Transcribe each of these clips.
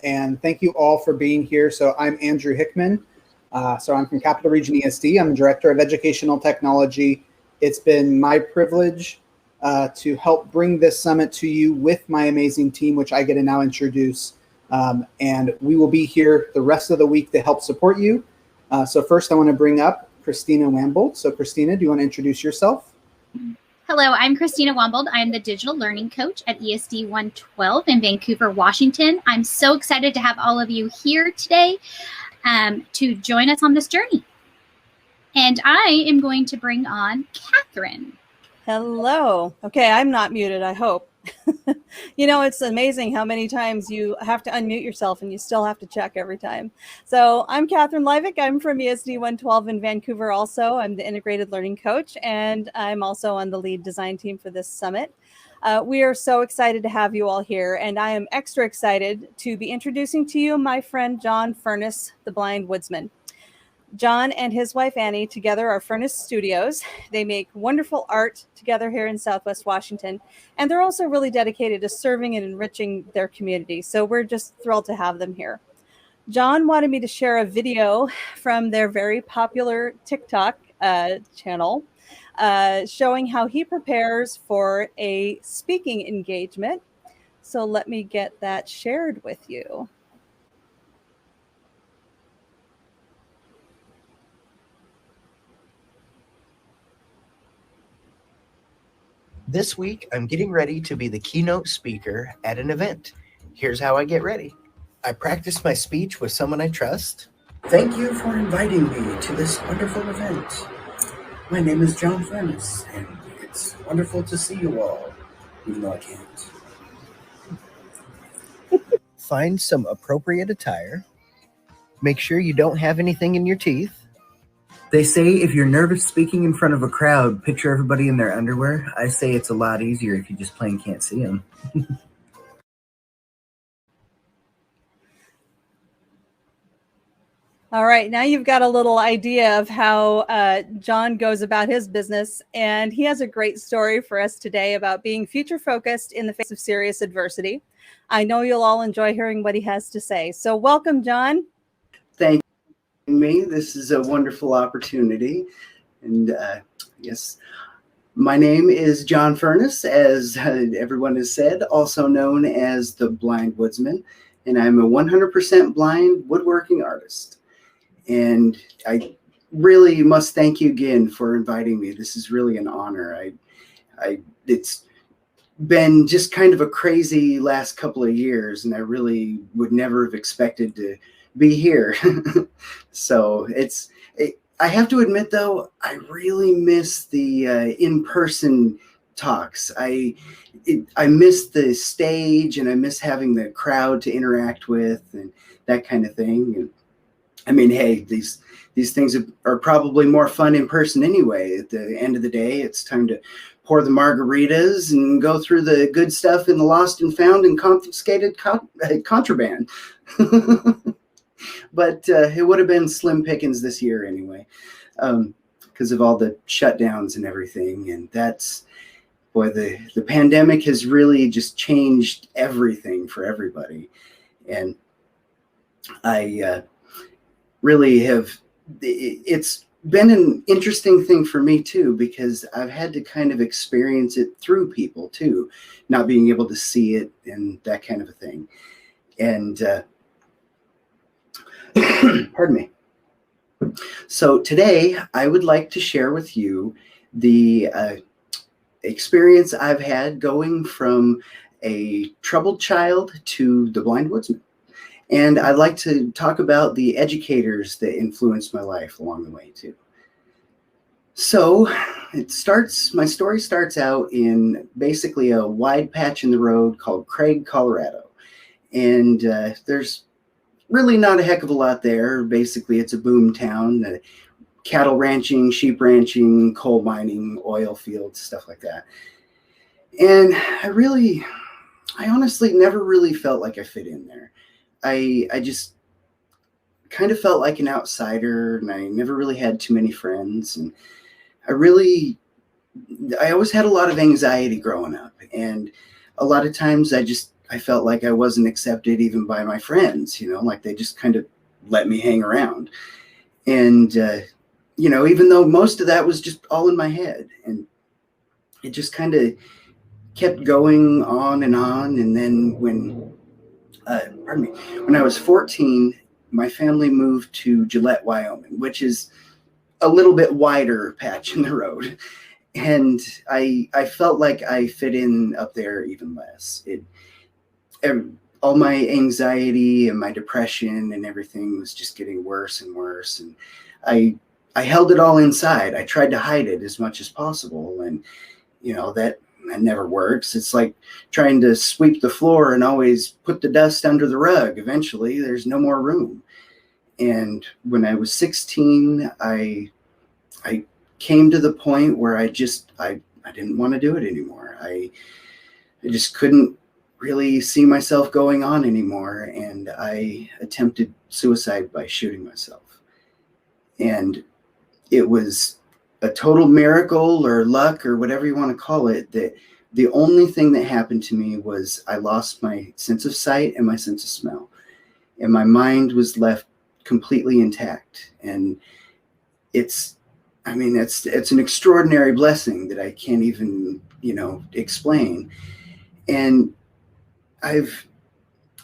And thank you all for being here. So I'm Andrew Hickman. So I'm from Capital Region ESD. I'm Director of Educational Technology. It's been my privilege to help bring this summit to you with my amazing team, which I get to now introduce. And we will be here the rest of the week to help support you. So first I want to bring up Christina Wambold. So Christina, do you want to introduce yourself? Hello, I'm Christina Wambold. I'm the Digital Learning Coach at ESD 112 in Vancouver, Washington. I'm so excited to have all of you here today to join us on this journey. And I am going to bring on Catherine. Hello. Okay, I'm not muted, I hope. You know, it's amazing how many times you have to unmute yourself and you still have to check every time. So I'm Catherine Leivick. I'm from ESD 112 in Vancouver also. I'm the Integrated Learning Coach, and I'm also on the lead design team for this summit. We are so excited to have you all here, and I am extra excited to be introducing to you my friend John Furniss, the Blind Woodsman. John and his wife Annie together are Furniss Studios. They make wonderful art together here in Southwest Washington, and they're also really dedicated to serving and enriching their community. So we're just thrilled to have them here. John wanted me to share a video from their very popular TikTok channel showing how he prepares for a speaking engagement. So let me get that shared with you. This week, I'm getting ready to be the keynote speaker at an event. Here's how I get ready. I practice my speech with someone I trust. Thank you for inviting me to this wonderful event. My name is John Furniss, and it's wonderful to see you all, even though I can't. Find some appropriate attire. Make sure you don't have anything in your teeth. They say if you're nervous speaking in front of a crowd, picture everybody in their underwear. I say it's a lot easier if you just plain can't see them. All right, now you've got a little idea of how John goes about his business, and he has a great story for us today about being future focused in the face of serious adversity. I know you'll all enjoy hearing what he has to say. So welcome, John. Thank me. This is a wonderful opportunity. And yes, my name is John Furniss, as everyone has said, also known as the Blind Woodsman. And I'm a 100% blind woodworking artist. And I really must thank you again for inviting me. This is really an honor. It's been just kind of a crazy last couple of years, and I really would never have expected to be here. So I have to admit though, I really miss the in-person talks. I miss the stage, and I miss having the crowd to interact with and that kind of thing. And I mean, hey, these things are probably more fun in person anyway. At the end of the day, it's time to pour the margaritas and go through the good stuff in the lost and found and confiscated contraband. But it would have been slim pickings this year anyway, because of all the shutdowns and everything. And that's, boy, the pandemic has really just changed everything for everybody. And I really have, it's been an interesting thing for me too, because I've had to kind of experience it through people too, not being able to see it and that kind of a thing. And pardon me. So today I would like to share with you the experience I've had going from a troubled child to the Blind Woodsman. And I'd like to talk about the educators that influenced my life along the way too. So my story starts out in basically a wide patch in the road called Craig, Colorado. And there's really not a heck of a lot there. Basically, it's a boom town, cattle ranching, sheep ranching, coal mining, oil fields, stuff like that. And I honestly never really felt like I fit in there. I just kind of felt like an outsider, and I never really had too many friends. And I always had a lot of anxiety growing up, and a lot of times I just I felt like I wasn't accepted even by my friends, like they just kind of let me hang around. And, even though most of that was just all in my head, and it just kind of kept going on and on. And then when I was 14, my family moved to Gillette, Wyoming, which is a little bit wider patch in the road. And I felt like I fit in up there even less. All my anxiety and my depression and everything was just getting worse and worse. And I held it all inside. I tried to hide it as much as possible. And, that never works. It's like trying to sweep the floor and always put the dust under the rug. Eventually, there's no more room. And when I was 16, I came to the point where I didn't want to do it anymore. I just couldn't really see myself going on anymore. And I attempted suicide by shooting myself. And it was a total miracle or luck or whatever you want to call it, that the only thing that happened to me was I lost my sense of sight and my sense of smell. And my mind was left completely intact. And it's an extraordinary blessing that I can't even, explain. And I've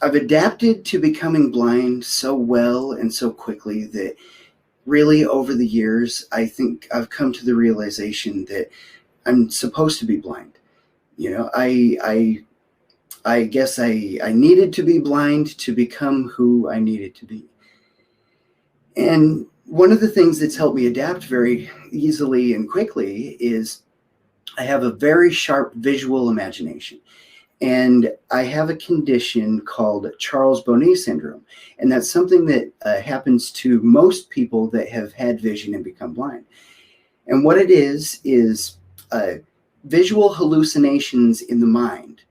adapted to becoming blind so well and so quickly that really over the years, I think I've come to the realization that I'm supposed to be blind. I guess I needed to be blind to become who I needed to be. And one of the things that's helped me adapt very easily and quickly is I have a very sharp visual imagination. And I have a condition called Charles Bonnet syndrome. And that's something that happens to most people that have had vision and become blind. And what it is visual hallucinations in the mind,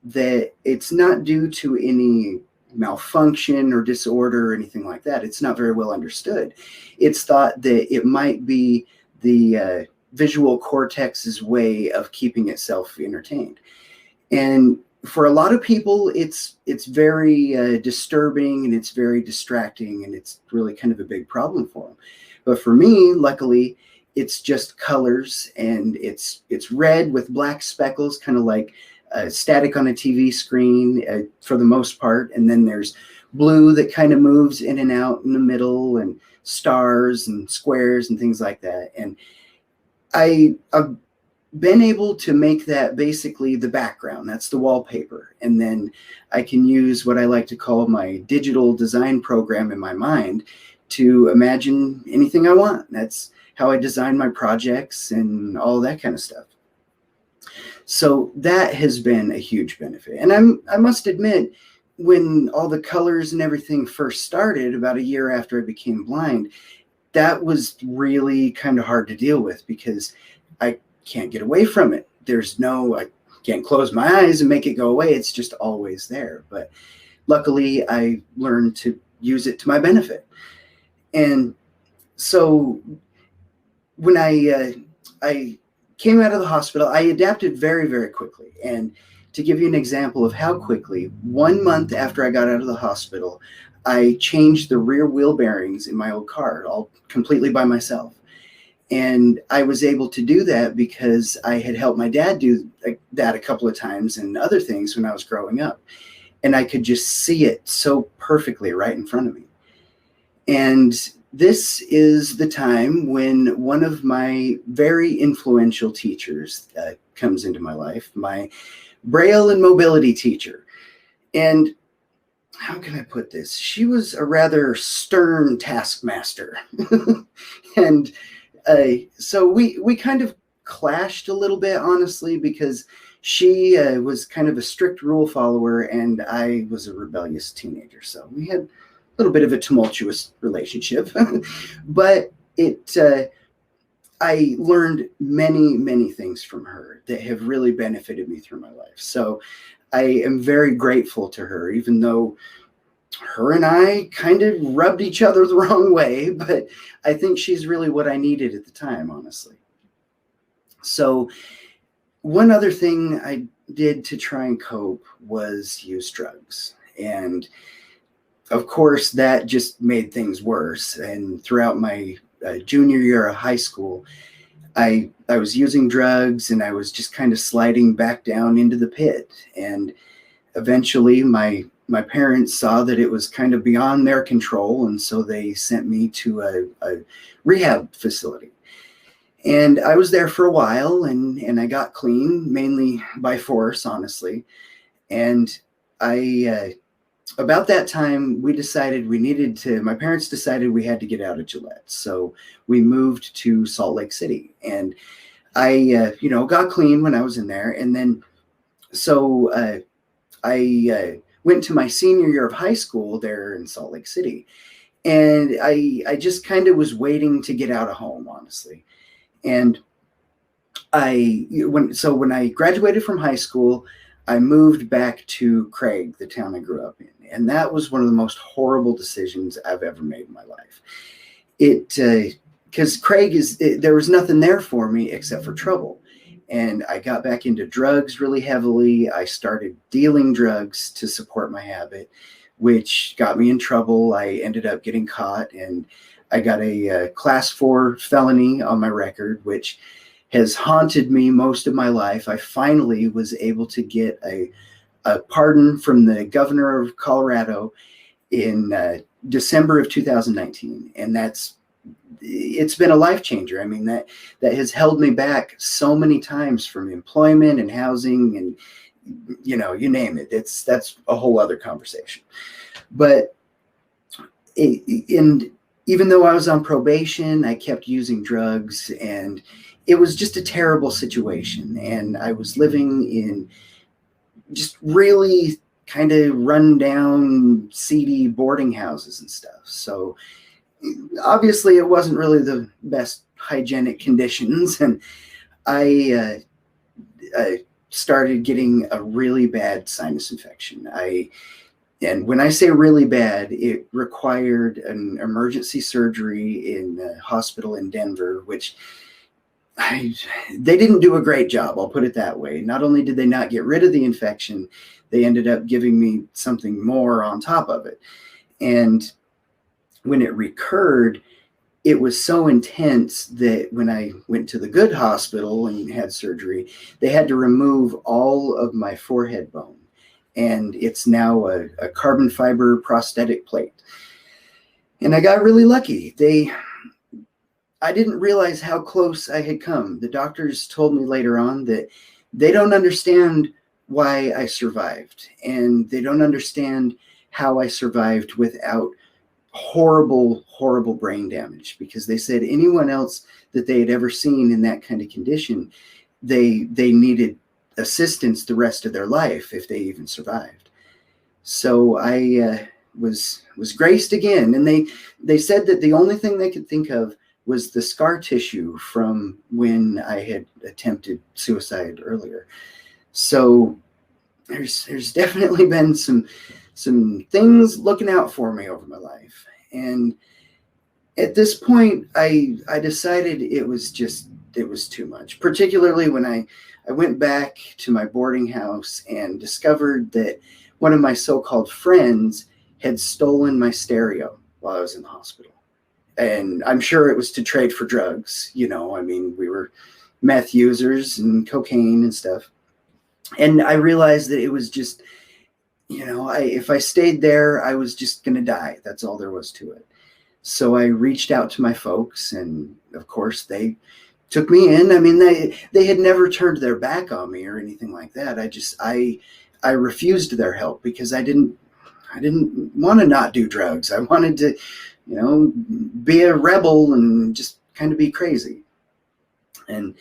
that it's not due to any malfunction or disorder or anything like that. It's not very well understood. It's thought that it might be the visual cortex's way of keeping itself entertained. And for a lot of people, it's very disturbing, and it's very distracting, and it's really kind of a big problem for them. But for me, luckily, it's just colors, and it's red with black speckles, kind of like static on a TV screen for the most part. And then there's blue that kind of moves in and out in the middle, and stars and squares and things like that. And I've been able to make that basically the background. That's the wallpaper. And then I can use what I like to call my digital design program in my mind to imagine anything I want. That's how I design my projects and all that kind of stuff. So that has been a huge benefit. And I must admit, when all the colors and everything first started about a year after I became blind, that was really kind of hard to deal with, because I can't get away from it. I can't close my eyes and make it go away. It's just always there. But luckily, I learned to use it to my benefit. And so when I came out of the hospital, I adapted very, very quickly. And to give you an example of how quickly, 1 month after I got out of the hospital, I changed the rear wheel bearings in my old car all completely by myself. And I was able to do that because I had helped my dad do that a couple of times and other things when I was growing up. And I could just see it so perfectly right in front of me. And this is the time when one of my very influential teachers comes into my life, my Braille and mobility teacher. And how can I put this? She was a rather stern taskmaster. And so we kind of clashed a little bit, honestly, because she was kind of a strict rule follower and I was a rebellious teenager. So we had a little bit of a tumultuous relationship. But I learned many, many things from her that have really benefited me through my life. So I am very grateful to her, even though her and I kind of rubbed each other the wrong way, but I think she's really what I needed at the time, honestly. So one other thing I did to try and cope was use drugs. And of course, that just made things worse. And throughout my junior year of high school, I was using drugs, and I was just kind of sliding back down into the pit. And eventually my parents saw that it was kind of beyond their control, and so they sent me to a rehab facility. And I was there for a while, and I got clean, mainly by force, honestly. And I about that time, we decided my parents decided we had to get out of Gillette. So we moved to Salt Lake City. And I, got clean when I was in there. And then, so I went to my senior year of high school there in Salt Lake City. And I just kind of was waiting to get out of home, honestly. And when I graduated from high school, I moved back to Craig, the town I grew up in. And that was one of the most horrible decisions I've ever made in my life. Because Craig there was nothing there for me except for trouble. And I got back into drugs really heavily. I started dealing drugs to support my habit, which got me in trouble. I ended up getting caught, and I got a class 4 felony on my record, which has haunted me most of my life. I finally was able to get a pardon from the governor of Colorado in December of 2019. And it's been a life changer. I mean, that has held me back so many times from employment and housing and, you name it. That's a whole other conversation. But even though I was on probation, I kept using drugs, and it was just a terrible situation. And I was living in just really kind of run down, seedy boarding houses and stuff. So obviously it wasn't really the best hygienic conditions. And I started getting a really bad sinus infection. And when I say really bad, it required an emergency surgery in a hospital in Denver, which they didn't do a great job. I'll put it that way. Not only did they not get rid of the infection, they ended up giving me something more on top of it. And when it recurred, it was so intense that when I went to the good hospital and had surgery, they had to remove all of my forehead bone. And it's now a carbon fiber prosthetic plate. And I got really lucky. I didn't realize how close I had come. The doctors told me later on that they don't understand why I survived, and they don't understand how I survived without horrible, horrible brain damage, because they said anyone else that they had ever seen in that kind of condition, they needed assistance the rest of their life if they even survived. So I was graced again, and they said that the only thing they could think of was the scar tissue from when I had attempted suicide earlier. So there's definitely been some things looking out for me over my life. And at this point, I decided it was too much, particularly when I went back to my boarding house and discovered that one of my so-called friends had stolen my stereo while I was in the hospital. And I'm sure it was to trade for drugs. We were meth users and cocaine and stuff. And I realized that it was just, if I stayed there, I was just going to die. That's all there was to it. So I reached out to my folks, and of course they took me in. I mean, they had never turned their back on me or anything like that. I refused their help because I didn't want to not do drugs. I wanted to, be a rebel and just kind of be crazy. And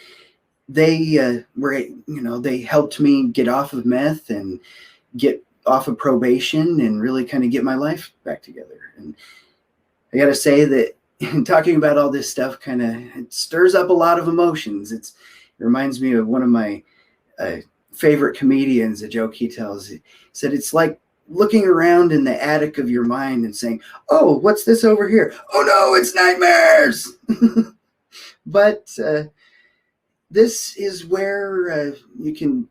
they they helped me get off of meth and get off of probation and really kind of get my life back together. And I got to say that talking about all this stuff it stirs up a lot of emotions. It reminds me of one of my favorite comedians, a joke he tells. He said, it's like looking around in the attic of your mind and saying, oh, what's this over here? Oh no, it's nightmares. But this is where you can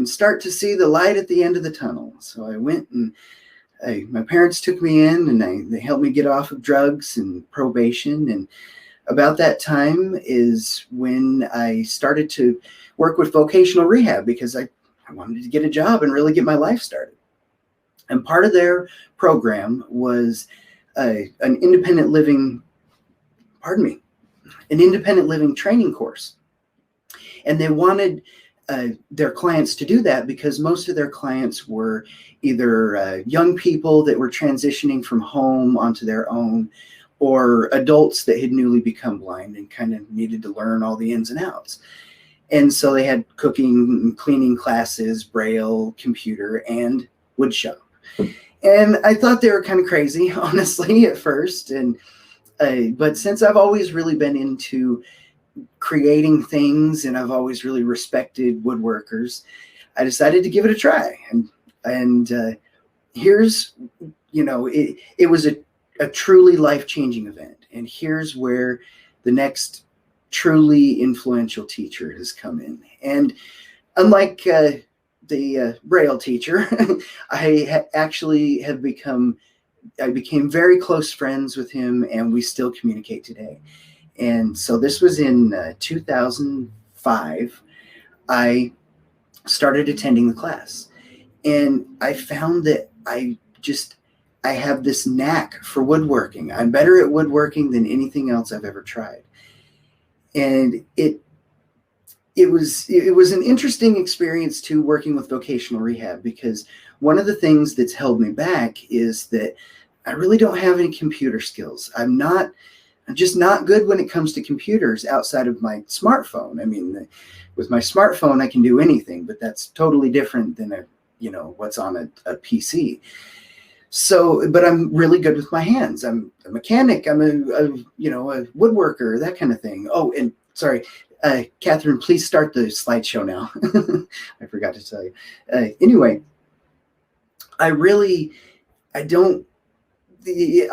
start to see the light at the end of the tunnel. So I went and my parents took me in, and they helped me get off of drugs and probation. And about that time is when I started to work with vocational rehab, because I wanted to get a job and really get my life started. And part of their program was an independent living training course. And they wanted their clients to do that because most of their clients were either young people that were transitioning from home onto their own, or adults that had newly become blind and kind of needed to learn all the ins and outs. And so they had cooking and cleaning classes, Braille, computer, and wood shop. And I thought they were kind of crazy, honestly, at first. And but since I've always really been into creating things and I've always really respected woodworkers, I decided to give it a try. And here's, it was a truly life-changing event. And here's where the next truly influential teacher has come in. And unlike the Braille teacher, I became very close friends with him, and we still communicate today. And so this was in 2005. I started attending the class, and I found that I have this knack for woodworking. I'm better at woodworking than anything else I've ever tried. And it was an interesting experience too, working with vocational rehab, because one of the things that's held me back is that I really don't have any computer skills. I'm just not good when it comes to computers outside of my smartphone. I mean, with my smartphone, I can do anything, but that's totally different than what's on a PC. So, but I'm really good with my hands. I'm a mechanic. I'm a woodworker, that kind of thing. Oh, and sorry, Catherine, please start the slideshow now. I forgot to tell you. Anyway, I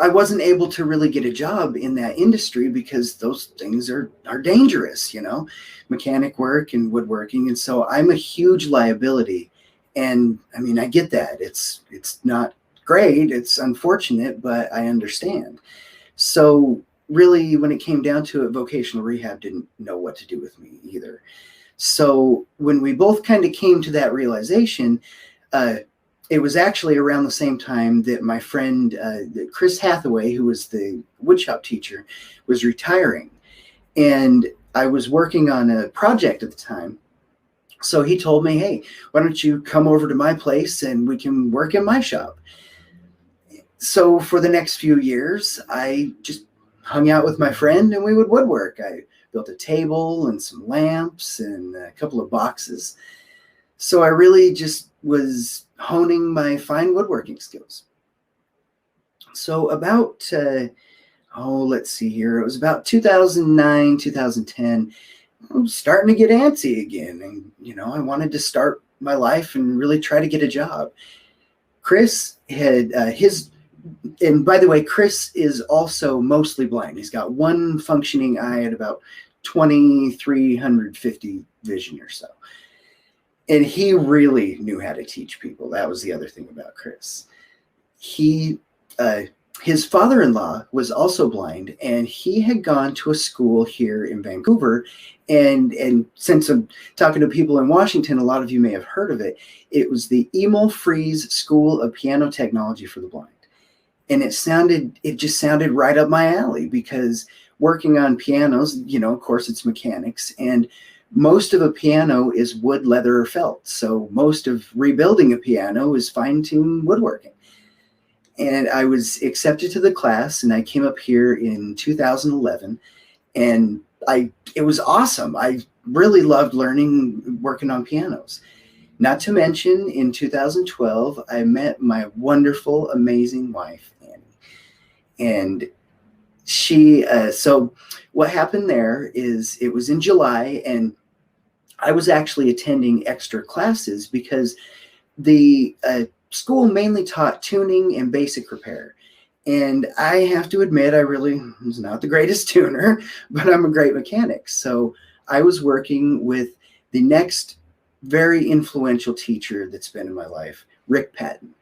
wasn't able to really get a job in that industry because those things are dangerous, mechanic work and woodworking. And so I'm a huge liability. And I mean, I get that. It's not great. It's unfortunate, but I understand. So really, when it came down to it, vocational rehab didn't know what to do with me either. So when we both kind of came to that realization, it was actually around the same time that my friend, Chris Hathaway, who was the woodshop teacher, was retiring. And I was working on a project at the time. So he told me, hey, why don't you come over to my place and we can work in my shop? So for the next few years, I just hung out with my friend and we would woodwork. I built a table and some lamps and a couple of boxes. So I really just was honing my fine woodworking skills. So about, let's see here. It was about 2009, 2010. I was starting to get antsy again. And, I wanted to start my life and really try to get a job. Chris had and by the way, Chris is also mostly blind. He's got one functioning eye at about 2350 vision or so. And he really knew how to teach people. That was the other thing about Chris. His father-in-law was also blind, and he had gone to a school here in Vancouver. And since I'm talking to people in Washington, a lot of you may have heard of it. It was the Emil Fries School of Piano Technology for the Blind. And it just sounded right up my alley, because working on pianos, of course it's mechanics, and most of a piano is wood, leather, or felt. So most of rebuilding a piano is fine-tuned woodworking. And I was accepted to the class, and I came up here in 2011, and it was awesome. I really loved working on pianos. Not to mention, in 2012, I met my wonderful, amazing wife, Annie. And so what happened there is, it was in July, and I was actually attending extra classes because the school mainly taught tuning and basic repair. And I have to admit, I really was not the greatest tuner, but I'm a great mechanic. So I was working with the next very influential teacher that's been in my life, Rick Patton.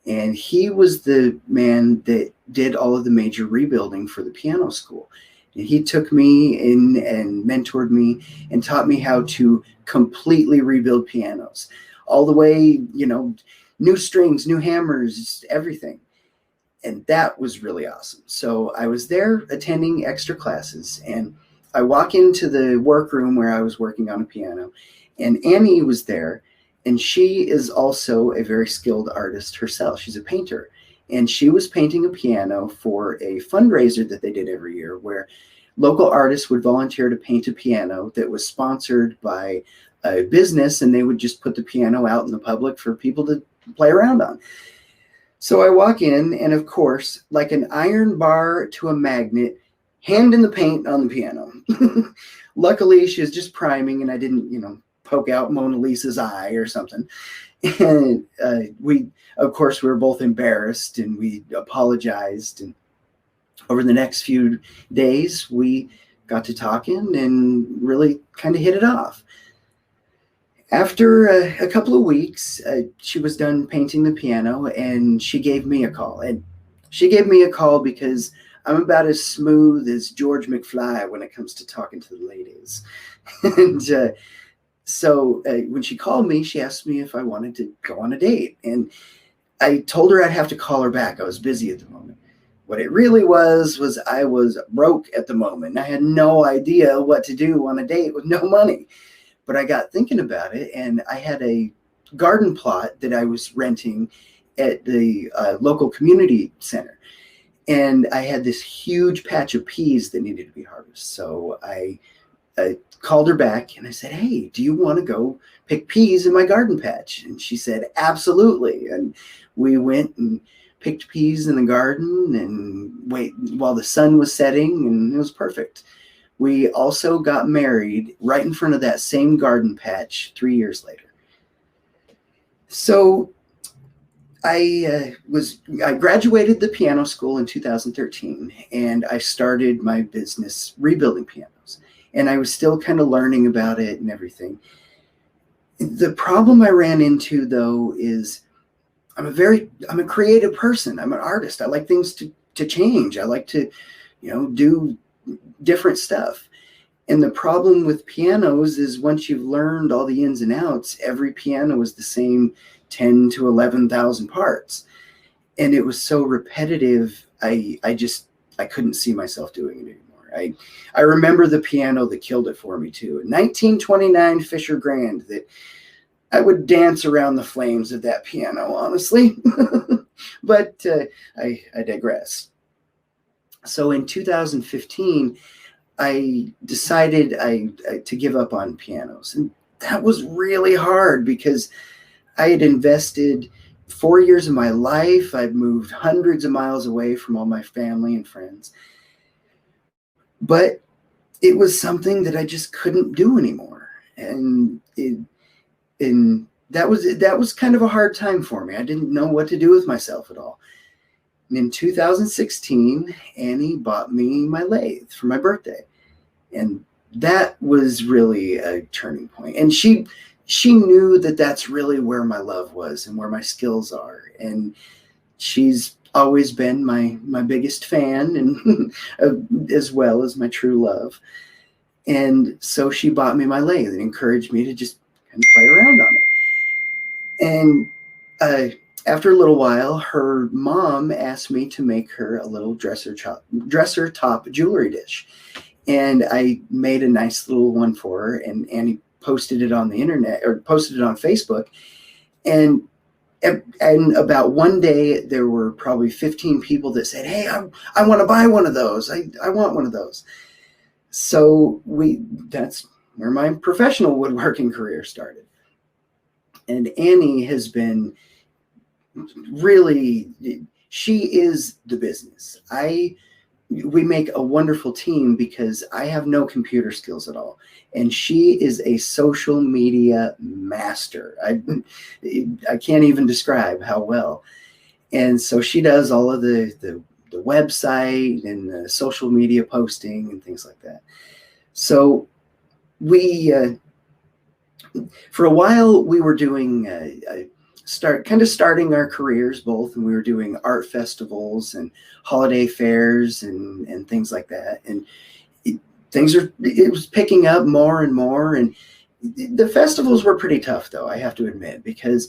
And he was the man that did all of the major rebuilding for the piano school. And he took me in and mentored me and taught me how to completely rebuild pianos, all the way, new strings, new hammers, everything. And that was really awesome. So I was there attending extra classes, and I walk into the workroom where I was working on a piano, and Annie was there, and she is also a very skilled artist herself. She's a painter, and she was painting a piano for a fundraiser that they did every year where local artists would volunteer to paint a piano that was sponsored by a business, and they would just put the piano out in the public for people to play around on. So I walk in, and of course, like an iron bar to a magnet, hand in the paint on the piano. Luckily, she was just priming, and I didn't, poke out Mona Lisa's eye or something. And we were both embarrassed, and we apologized. And over the next few days, we got to talking and really kind of hit it off. After a couple of weeks, she was done painting the piano, and she gave me a call. And she gave me a call because I'm about as smooth as George McFly when it comes to talking to the ladies. And so when she called me, she asked me if I wanted to go on a date. And I told her I'd have to call her back. I was busy at the moment. What it really was I was broke at the moment. I had no idea what to do on a date with no money. But I got thinking about it, and I had a garden plot that I was renting at the local community center. And I had this huge patch of peas that needed to be harvested. So I called her back, and I said, "Hey, do you want to go pick peas in my garden patch?" And she said, "Absolutely." And we went and picked peas in the garden and wait while the sun was setting, and it was perfect. We also got married right in front of that same garden patch 3 years later. So I graduated the piano school in 2013, and I started my business rebuilding pianos. And I was still kind of learning about it and everything. The problem I ran into, though, is I'm a creative person. I'm an artist. I like things to change. I like to, do different stuff. And the problem with pianos is once you've learned all the ins and outs, every piano is the same 10 to 11,000 parts. And it was so repetitive, I couldn't see myself doing it anymore. I remember the piano that killed it for me too. A 1929 Fisher Grand that I would dance around the flames of that piano, honestly. But I digress. So in 2015, I decided to give up on pianos. And that was really hard because I had invested 4 years of my life. I'd moved hundreds of miles away from all my family and friends. But it was something that I just couldn't do anymore. And that was kind of a hard time for me. I didn't know what to do with myself at all. And in 2016, Annie bought me my lathe for my birthday. And that was really a turning point. And she knew that that's really where my love was and where my skills are. And she's always been my biggest fan, and as well as my true love. And so she bought me my lathe and encouraged me to just kind of play around on it. And after a little while, her mom asked me to make her a little dresser top jewelry dish. And I made a nice little one for her, and Annie posted it on the internet, or posted it on Facebook. And about one day, there were probably 15 people that said, "Hey, I want to buy one of those. I want one of those." So that's where my professional woodworking career started. And Annie has been really, she is the business. We make a wonderful team because I have no computer skills at all. And she is a social media master. I can't even describe how well. And so she does all of the website and the social media posting and things like that. So we for a while we were doing starting our careers both, and we were doing art festivals and holiday fairs and things like that. And it was picking up more and more. And the festivals were pretty tough, though, I have to admit, because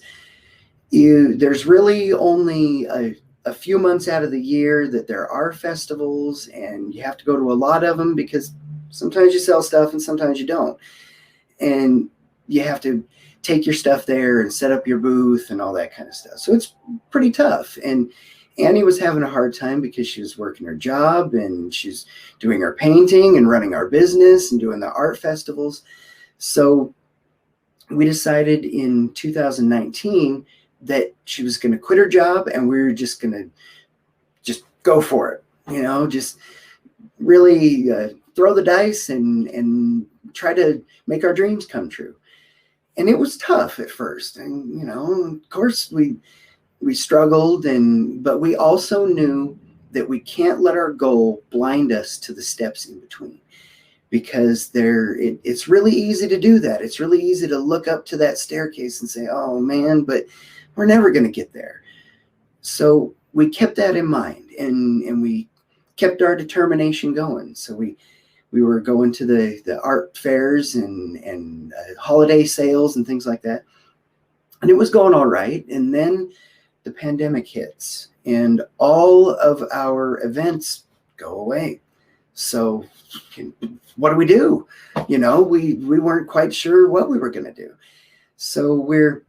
there's really only a few months out of the year that there are festivals, and you have to go to a lot of them because sometimes you sell stuff and sometimes you don't. And you have to take your stuff there and set up your booth and all that kind of stuff. So it's pretty tough. And Annie was having a hard time because she was working her job and she's doing her painting and running our business and doing the art festivals. So we decided in 2019 that she was going to quit her job and we were just going to just go for it, just really throw the dice and try to make our dreams come true. And it was tough at first. And, of course we struggled, but we also knew that we can't let our goal blind us to the steps in between, because it's really easy to do that. It's really easy to look up to that staircase and say, oh man, but we're never going to get there. So we kept that in mind, and we kept our determination going. So we were going to the art fairs and holiday sales and things like that. And it was going all right. And then the pandemic hits and all of our events go away. So what do? We weren't quite sure what we were going to do. So we're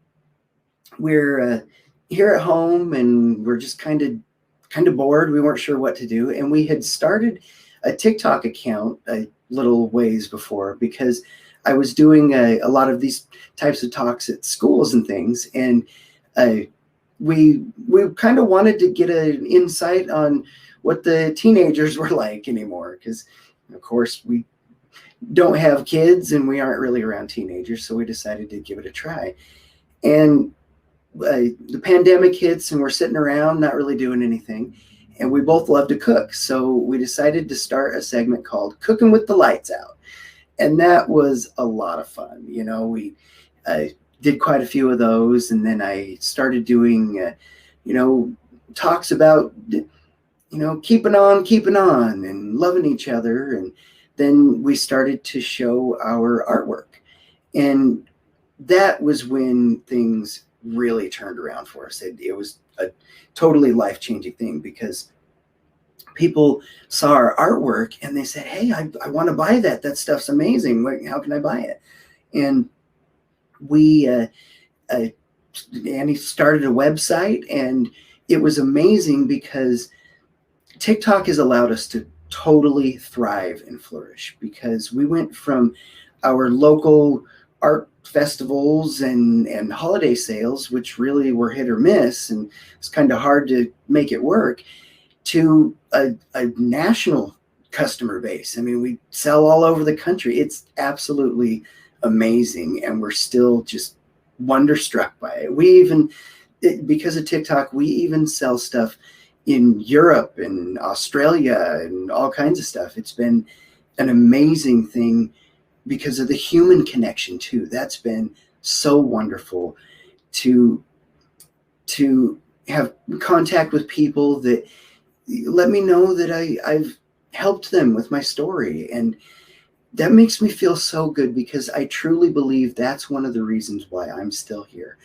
here at home and we're just kind of bored. We weren't sure what to do. And we had started a TikTok account a little ways before, because I was doing a lot of these types of talks at schools and things. And we kind of wanted to get an insight on what the teenagers were like anymore, because of course we don't have kids and we aren't really around teenagers. So we decided to give it a try. And the pandemic hits and we're sitting around not really doing anything. And we both love to cook. So we decided to start a segment called Cooking with the Lights Out. And that was a lot of fun. We did quite a few of those. And then I started doing, talks about, keeping on and loving each other. And then we started to show our artwork. And that was when things really turned around for us. It was a totally life-changing thing, because people saw our artwork and they said, hey, I want to buy that. That stuff's amazing. How can I buy it? And Annie started a website, and it was amazing because TikTok has allowed us to totally thrive and flourish, because we went from our local art festivals and holiday sales, which really were hit or miss, and it's kind of hard to make it work, to a national customer base. I mean, we sell all over the country. It's absolutely amazing, and we're still just wonderstruck by it. Because of TikTok, we even sell stuff in Europe and Australia and all kinds of stuff. It's been an amazing thing because of the human connection too. That's been so wonderful to have contact with people that let me know that I've helped them with my story. And that makes me feel so good, because I truly believe that's one of the reasons why I'm still here.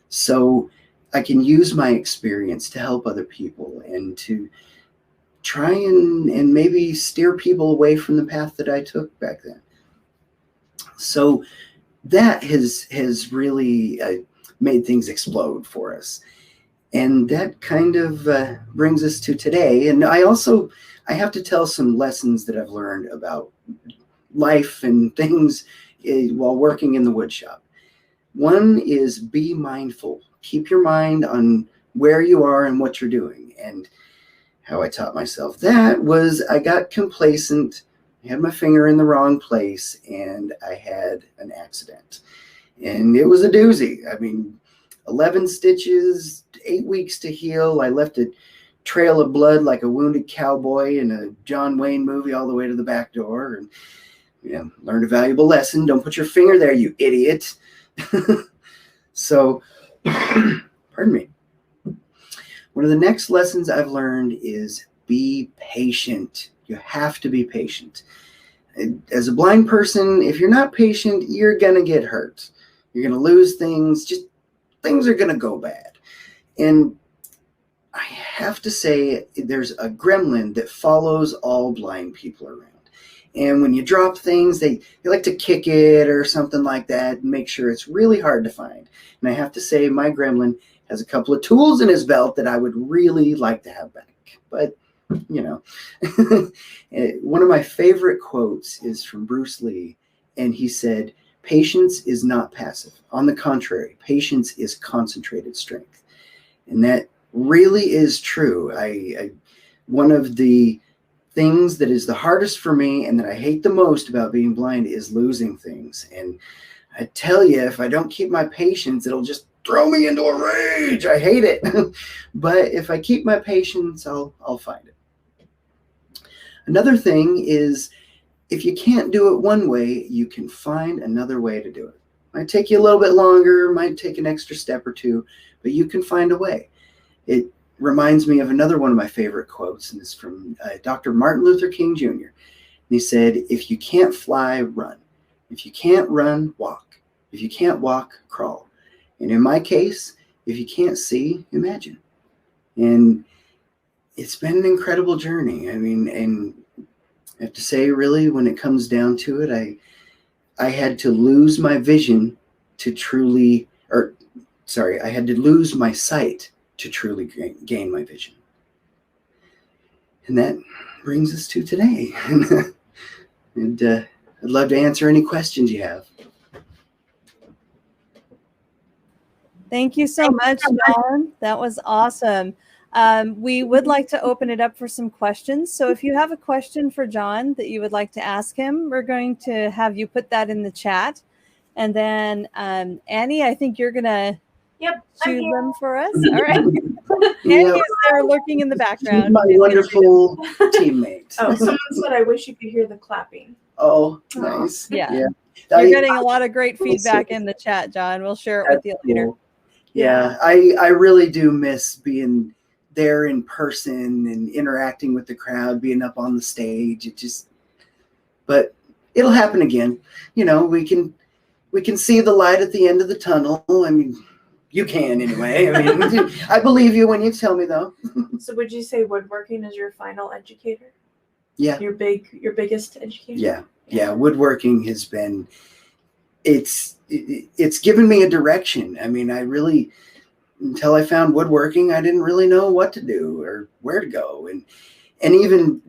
So I can use my experience to help other people and to try and maybe steer people away from the path that I took back then. So that has really made things explode for us. And that kind of brings us to today. And I have to tell some lessons that I've learned about life and things while working in the wood shop. One is be mindful. Keep your mind on where you are and what you're doing. And how I taught myself that was I got complacent. I had my finger in the wrong place and I had an accident. And it was a doozy. I mean, 11 stitches, 8 weeks to heal. I left a trail of blood like a wounded cowboy in a John Wayne movie all the way to the back door. And learned a valuable lesson. Don't put your finger there, you idiot. So, pardon me. One of the next lessons I've learned is be patient. You have to be patient. As a blind person, if you're not patient, you're going to get hurt. You're going to lose things. Just things are going to go bad. And I have to say, there's a gremlin that follows all blind people around. And when you drop things, they like to kick it or something like that and make sure it's really hard to find. And I have to say, my gremlin has a couple of tools in his belt that I would really like to have back. But, one of my favorite quotes is from Bruce Lee. And he said, patience is not passive. On the contrary, patience is concentrated strength. And that really is true. One of the things that is the hardest for me and that I hate the most about being blind is losing things. And I tell you, if I don't keep my patience, it'll just throw me into a rage. I hate it. But if I keep my patience, I'll find it. Another thing is, if you can't do it one way, you can find another way to do it. Might take you a little bit longer, might take an extra step or two, but you can find a way. It reminds me of another one of my favorite quotes, and it's from Dr. Martin Luther King Jr. And he said, if you can't fly, run. If you can't run, walk. If you can't walk, crawl. And in my case, if you can't see, imagine. And it's been an incredible journey. I mean, and I have to say, really, when it comes down to it, I had to lose my vision to truly, I had to lose my sight to truly gain my vision. And that brings us to today. And I'd love to answer any questions you have. Thank you so much, John. That was awesome. We would like to open it up for some questions. So if you have a question for John that you would like to ask him, we're going to have you put that in the chat. And then Annie, I think you're going to choose them for us. All right. Annie is there lurking in the background. She's my wonderful teammate. Oh, someone said, I wish you could hear the clapping. Oh, nice. Yeah. You're getting a lot of great feedback in the chat, John. We'll share it with you later. Cool. Yeah, I really do miss being there in person and interacting with the crowd, being up on the stage. But it'll happen again. We can see the light at the end of the tunnel. I mean, you can anyway. I mean, I believe you when you tell me, though. So would you say woodworking is your final educator? Yeah. Your biggest educator? Yeah. Woodworking has been, it's given me a direction. I mean, until I found woodworking, I didn't really know what to do or where to go. And even,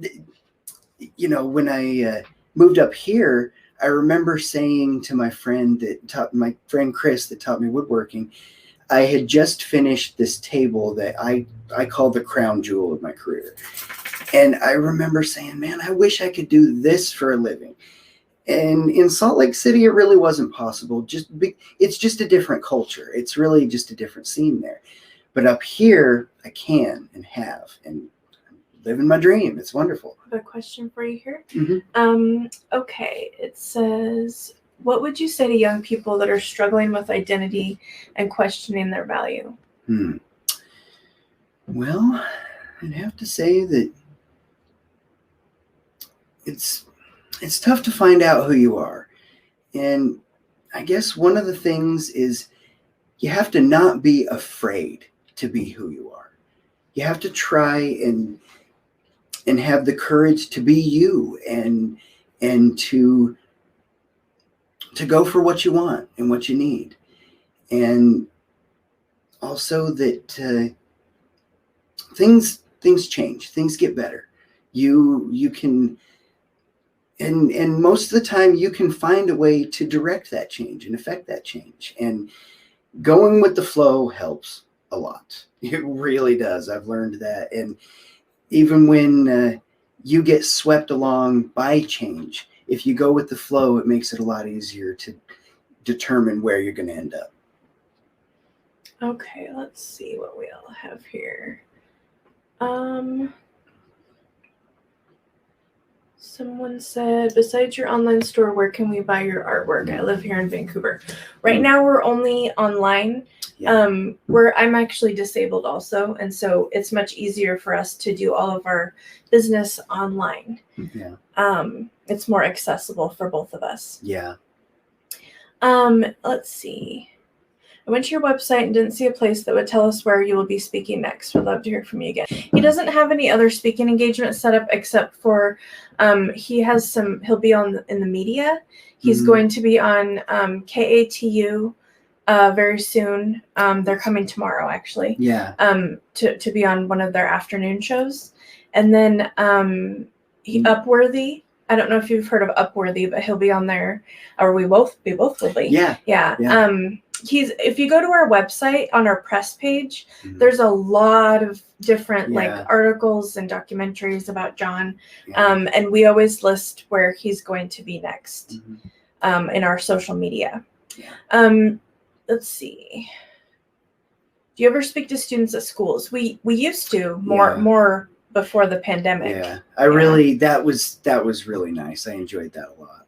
when I moved up here, I remember saying to my friend Chris that taught me woodworking, I had just finished this table that I call the crown jewel of my career. And I remember saying, man, I wish I could do this for a living. And in Salt Lake City, it really wasn't possible. It's just a different culture. It's really just a different scene there. But up here, I can and have, and living my dream. It's wonderful. I have a question for you here. Mm-hmm. Okay, it says, what would you say to young people that are struggling with identity and questioning their value? Well, I'd have to say that it's tough to find out who you are. And I guess one of the things is you have to not be afraid to be who you are. You have to try and have the courage to be you and to go for what you want and what you need. And also that things change, things get better. You can, and most of the time you can find a way to direct that change and affect that change. And going with the flow helps a lot. It really does. I've learned that. And even when you get swept along by change, if you go with the flow, it makes it a lot easier to determine where you're going to end up. Okay, let's see what we all have here. Someone said, besides your online store, where can we buy your artwork? I live here in Vancouver. Right now, we're only online. Yeah. I'm actually disabled also, and so it's much easier for us to do all of our business online. Yeah. It's more accessible for both of us. Yeah. Let's see. I went to your website and didn't see a place that would tell us where you will be speaking next. Would love to hear from you again. He doesn't have any other speaking engagements set up except for he'll be in the media. He's going to be on KATU very soon. They're coming tomorrow actually. Yeah. To be on one of their afternoon shows. And then Upworthy. I don't know if you've heard of Upworthy, but he'll be on there, or we both will be. Yeah. Yeah. If you go to our website on our press page, Mhm. there's a lot of different Yeah. like articles and documentaries about John. Yeah. And we always list where he's going to be next Mhm. in our social media. Yeah. Let's see. Do you ever speak to students at schools? We used to more before the pandemic. Yeah. That was really nice. I enjoyed that a lot.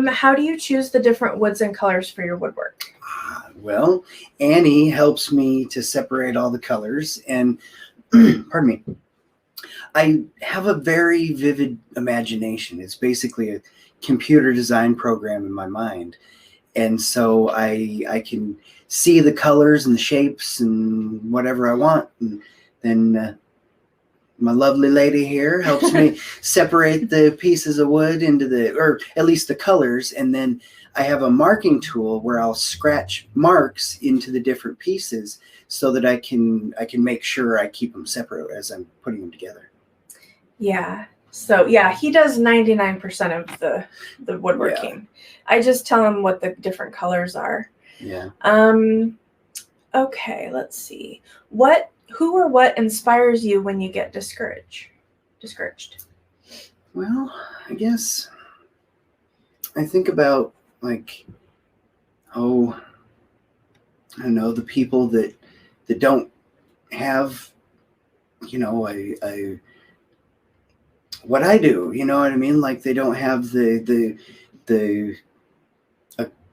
How do you choose the different woods and colors for your woodwork? Well, Annie helps me to separate all the colors, and pardon me, I have a very vivid imagination. It's basically a computer design program in my mind, and so I can see the colors and the shapes and whatever I want, and then my lovely lady here helps me separate the pieces of wood or at least the colors, and then I have a marking tool where I'll scratch marks into the different pieces so that I can make sure I keep them separate as I'm putting them together. Yeah. So yeah, he does 99% of the woodworking. Yeah. I just tell him what the different colors are. Yeah. Okay, let's see. Who or what inspires you when you get discouraged? Well, I guess I think about I don't know, the people that don't have, what I do, you know what I mean? Like they don't have a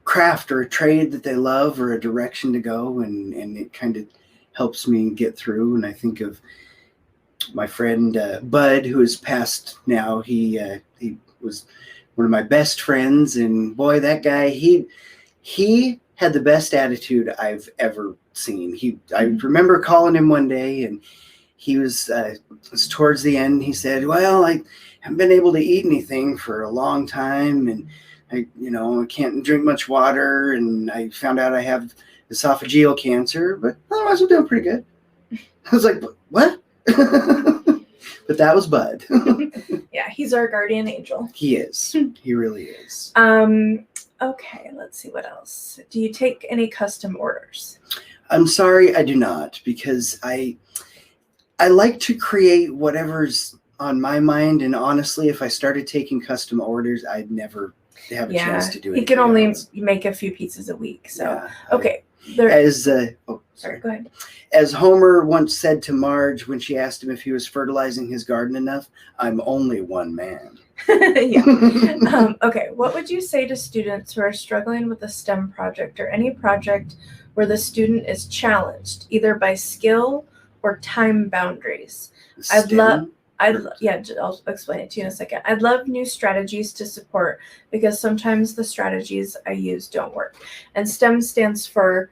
craft or a trade that they love or a direction to go, and it kind of helps me get through. And I think of my friend Bud, who is passed now. He was one of my best friends, and boy, that guy, he had the best attitude I've ever seen. I remember calling him one day, and he was towards the end. He said, "Well, I haven't been able to eat anything for a long time, and I can't drink much water, and I found out I have esophageal cancer, but otherwise I'm doing pretty good." I was like, "What?" But that was Bud. Yeah, he's our guardian angel. He is. He really is. Okay, let's see what else. Do you take any custom orders? I'm sorry, I do not, because I like to create whatever's on my mind, and honestly, if I started taking custom orders, I'd never have a chance to do it. He can only make a few pieces a week. So yeah, okay. Sorry, go ahead. As Homer once said to Marge when she asked him if he was fertilizing his garden enough, "I'm only one man." Yeah. Okay. What would you say to students who are struggling with a STEM project or any project where the student is challenged either by skill or time boundaries? I'll explain it to you in a second. I'd love new strategies to support because sometimes the strategies I use don't work. And STEM stands for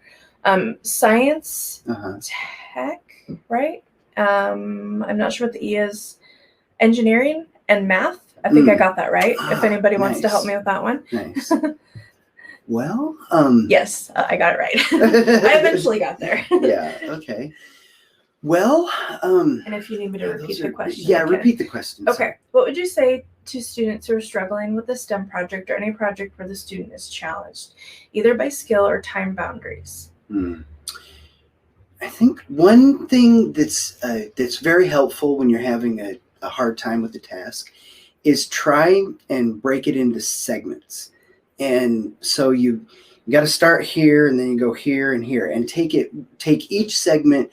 science, tech, right? I'm not sure what the E is. Engineering and math. I think I got that right. If anybody wants to help me with that one. Nice. Well, yes, I got it right. I eventually got there. Yeah. Okay. Well, and if you need me to repeat the question. Yeah, repeat the question. Okay. What would you say to students who are struggling with a STEM project or any project where the student is challenged, either by skill or time boundaries? I think one thing that's very helpful when you're having a hard time with the task is try and break it into segments. And so you got to start here, and then you go here and here, and take each segment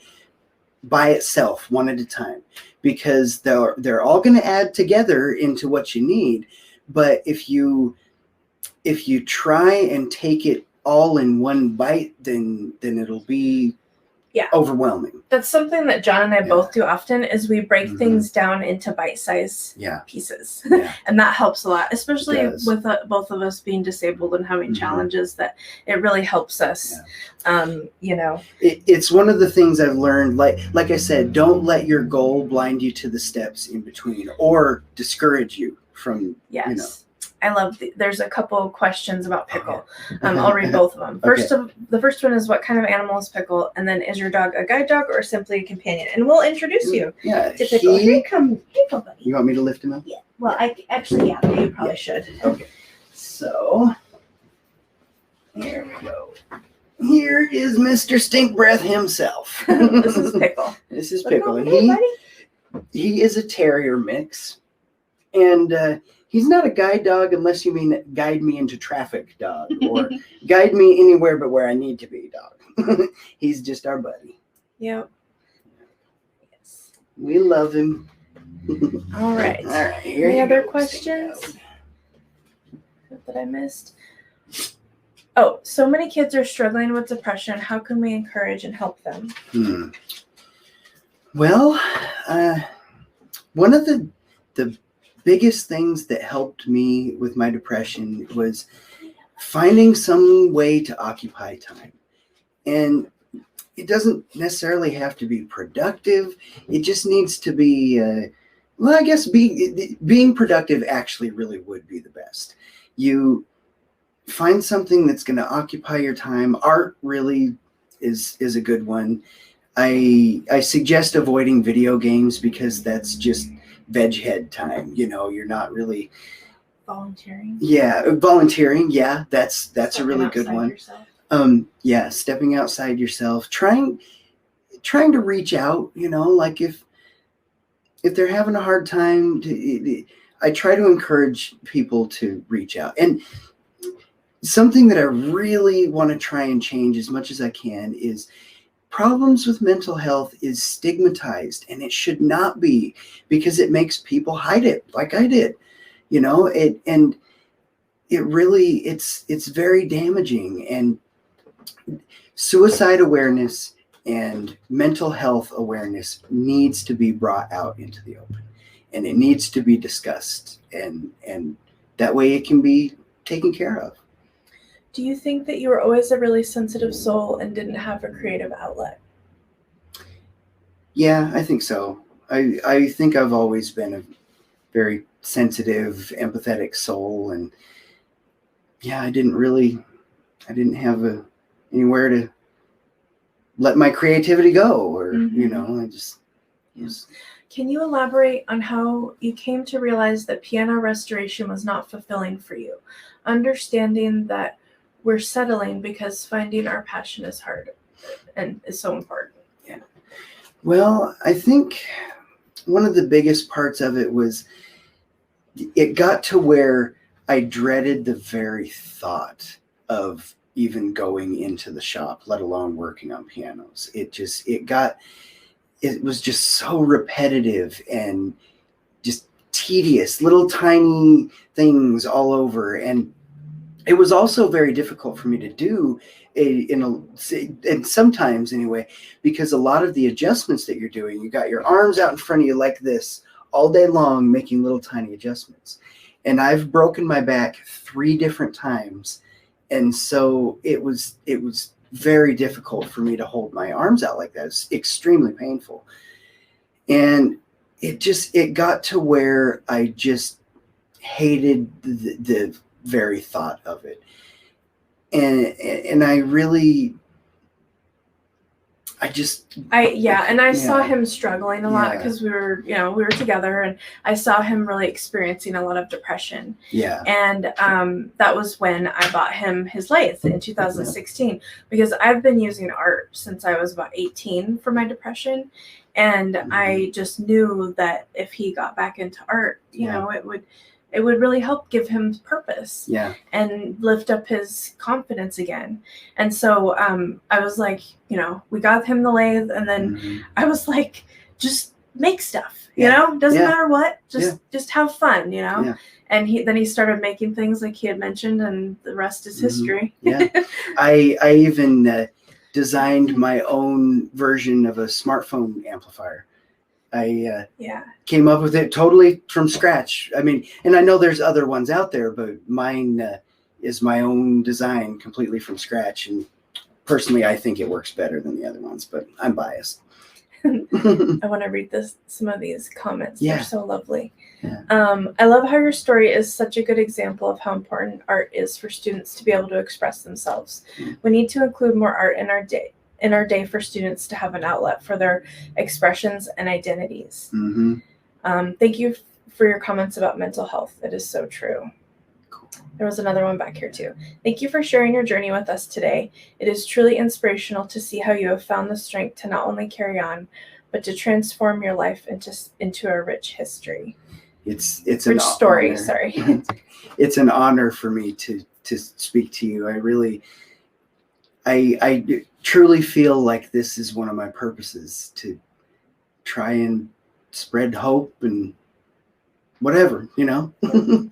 by itself, one at a time, because they're all going to add together into what you need. But if you try and take it all in one bite, then it'll be overwhelming. That's something that John and I both do often, is we break Mhm. things down into bite-sized pieces. Yeah. And that helps a lot, especially It does. with both of us being disabled and having Mhm. challenges, that it really helps us. You know, It's one of the things I've learned. Like I said, don't let your goal blind you to the steps in between or discourage you from, yes. you know. I love there's a couple of questions about Pickle. I'll read both of them. The first one is, what kind of animal is Pickle? And then, is your dog a guide dog or simply a companion? And we'll introduce you to Pickle. Here you come, Pickle buddy. You want me to lift him up? Yeah. Well, you probably should. Okay. So here we go. Here is Mr. Stink Breath himself. This is Pickle. This is Look Pickle. over And here, buddy. he is a terrier mix. And he's not a guide dog unless you mean guide me into traffic dog or guide me anywhere but where I need to be dog. He's just our buddy. Yep. Yes. We love him. All right. All right. Here Any you other go, questions Stink that I missed? Oh, so many kids are struggling with depression. How can we encourage and help them? Well, one of the biggest things that helped me with my depression was finding some way to occupy time. And it doesn't necessarily have to be productive. It just needs to be, I guess being productive actually really would be the best. You find something that's going to occupy your time. Art really is a good one. I suggest avoiding video games because that's just veg head time. You know, you're not really Volunteering. Yeah, volunteering. Yeah, that's a really good one. Yourself. Stepping outside yourself, trying to reach out. You know, like if they're having a hard time, I try to encourage people to reach out. And something that I really want to try and change as much as I can is, problems with mental health is stigmatized, and it should not be, because it makes people hide it, like I did. You know, it's very damaging. And suicide awareness and mental health awareness needs to be brought out into the open, and it needs to be discussed, and that way it can be taken care of. Do you think that you were always a really sensitive soul and didn't have a creative outlet? Yeah, I think so. I think I've always been a very sensitive, empathetic soul, and yeah, I didn't have anywhere to let my creativity go, or you know, I just was. Can you elaborate on how you came to realize that piano restoration was not fulfilling for you? Understanding that we're settling because finding our passion is hard and is so important. Yeah. Well, I think one of the biggest parts of it was it got to where I dreaded the very thought of even going into the shop, let alone working on pianos. It was just so repetitive and just tedious, little tiny things all over. And it was also very difficult for me to do, and sometimes anyway, because a lot of the adjustments that you're doing, you got your arms out in front of you like this all day long, making little tiny adjustments. And I've broken my back 3 different times. And so it was very difficult for me to hold my arms out like that. It's extremely painful. And it got to where I just hated the very thought of it. And I really, I saw him struggling a lot because we were together, and I saw him really experiencing a lot of depression. Yeah. And that was when I bought him his lathe in 2016, because I've been using art since I was about 18 for my depression. And I just knew that if he got back into art, you know, it would really help give him purpose and lift up his confidence again. And so I was like, you know, we got him the lathe, and then I was like, just make stuff, you know, doesn't Yeah. matter what, just have fun, you know? Yeah. And then he started making things like he had mentioned, and the rest is history. Yeah. I even designed my own version of a smartphone amplifier. I came up with it totally from scratch. I mean, and I know there's other ones out there, but mine is my own design completely from scratch. And personally, I think it works better than the other ones, but I'm biased. I want to read some of these comments. Yeah. They're so lovely. Yeah. I love how your story is such a good example of how important art is for students to be able to express themselves. We need to include more art in our day for students to have an outlet for their expressions and identities. Thank you for your comments about mental health. It is so true. There was another one back here too. Thank you for sharing your journey with us today. It is truly inspirational to see how you have found the strength to not only carry on, but to transform your life into a rich history. It's Rich an story. honor. Sorry. It's an honor for me to speak to you. I truly feel like this is one of my purposes, to try and spread hope and whatever, you know.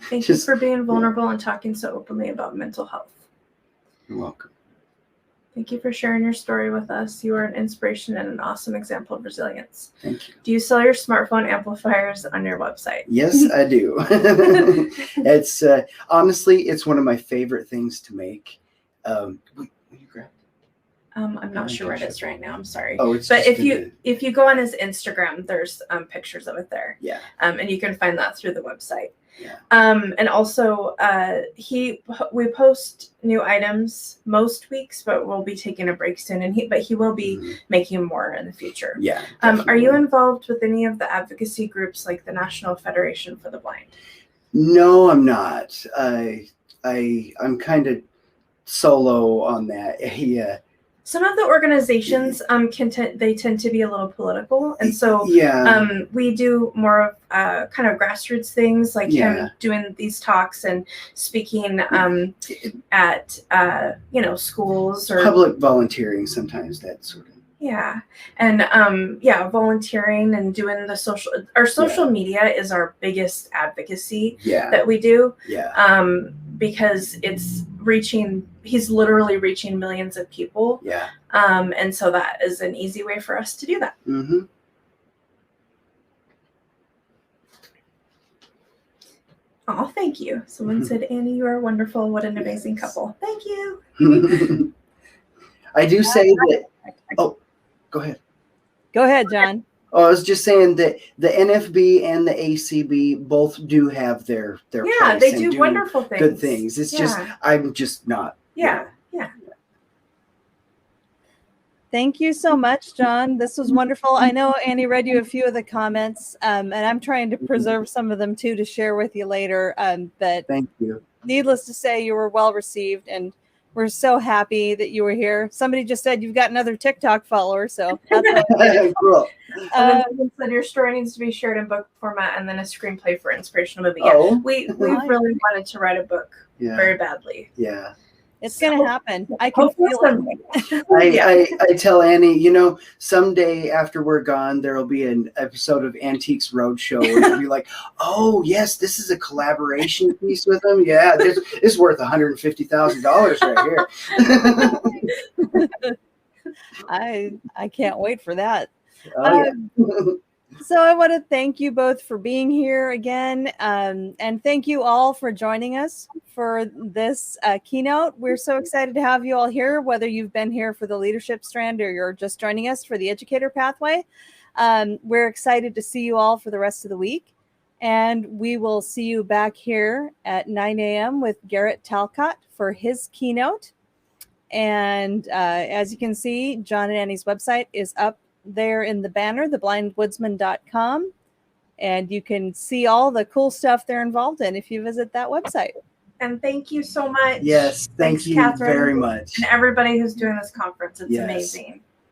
Thank you for being vulnerable and talking so openly about mental health. You're welcome. Thank you for sharing your story with us. You are an inspiration and an awesome example of resilience. Thank you. Do you sell your smartphone amplifiers on your website? Yes, I do. It's honestly, it's one of my favorite things to make. Will you grab? I'm not sure where it is right now. I'm sorry. Oh, it's. But just if you go on his Instagram, there's pictures of it there. Yeah. And you can find that through the website. Yeah. And also we post new items most weeks, but we'll be taking a break soon. And he will be making more in the future. Yeah. Are you involved with any of the advocacy groups like the National Federation for the Blind? No, I'm not. I'm kind of solo on that. Yeah. Some of the organizations they tend to be a little political, and so we do more of kind of grassroots things, like him doing these talks and speaking at schools or public volunteering sometimes, that sort of. Yeah. And volunteering and doing the social media is our biggest advocacy that we do. Yeah. Because he's literally reaching millions of people. Yeah. And so that is an easy way for us to do that. Mm-hmm. Oh, thank you. Someone said, Annie, you are wonderful. What an amazing couple. Thank you. I do say that. Oh, go ahead. Go ahead, John. Oh, I was just saying that the NFB and the ACB both do have their place they and do wonderful things. Good things. It's just I'm just not. Yeah. Thank you so much, John. This was wonderful. I know Annie read you a few of the comments, and I'm trying to preserve some of them too to share with you later. But thank you. Needless to say, you were well received, and we're so happy that you were here. Somebody just said you've got another TikTok follower, so that's cool. Said your story needs to be shared in book format and then a screenplay for inspirational movie. Yeah, we really wanted to write a book very badly. Yeah. It's going to happen. I can feel it. I tell Annie, someday after we're gone, there will be an episode of Antiques Roadshow where you'll be like, oh, yes, this is a collaboration piece with them. Yeah, this is worth $150,000 right here. I can't wait for that. Oh, So I want to thank you both for being here again, and thank you all for joining us for this keynote. We're so excited to have you all here, whether you've been here for the leadership strand or you're just joining us for the educator pathway. We're excited to see you all for the rest of the week, and we will see you back here at 9 a.m. with Garrett Talcott for his keynote. And as you can see, John and Annie's website is up there in the banner, theblindwoodsman.com, and you can see all the cool stuff they're involved in if you visit that website. And thank you so much. Yes, thanks, Catherine, very much. And everybody who's doing this conference. It's amazing.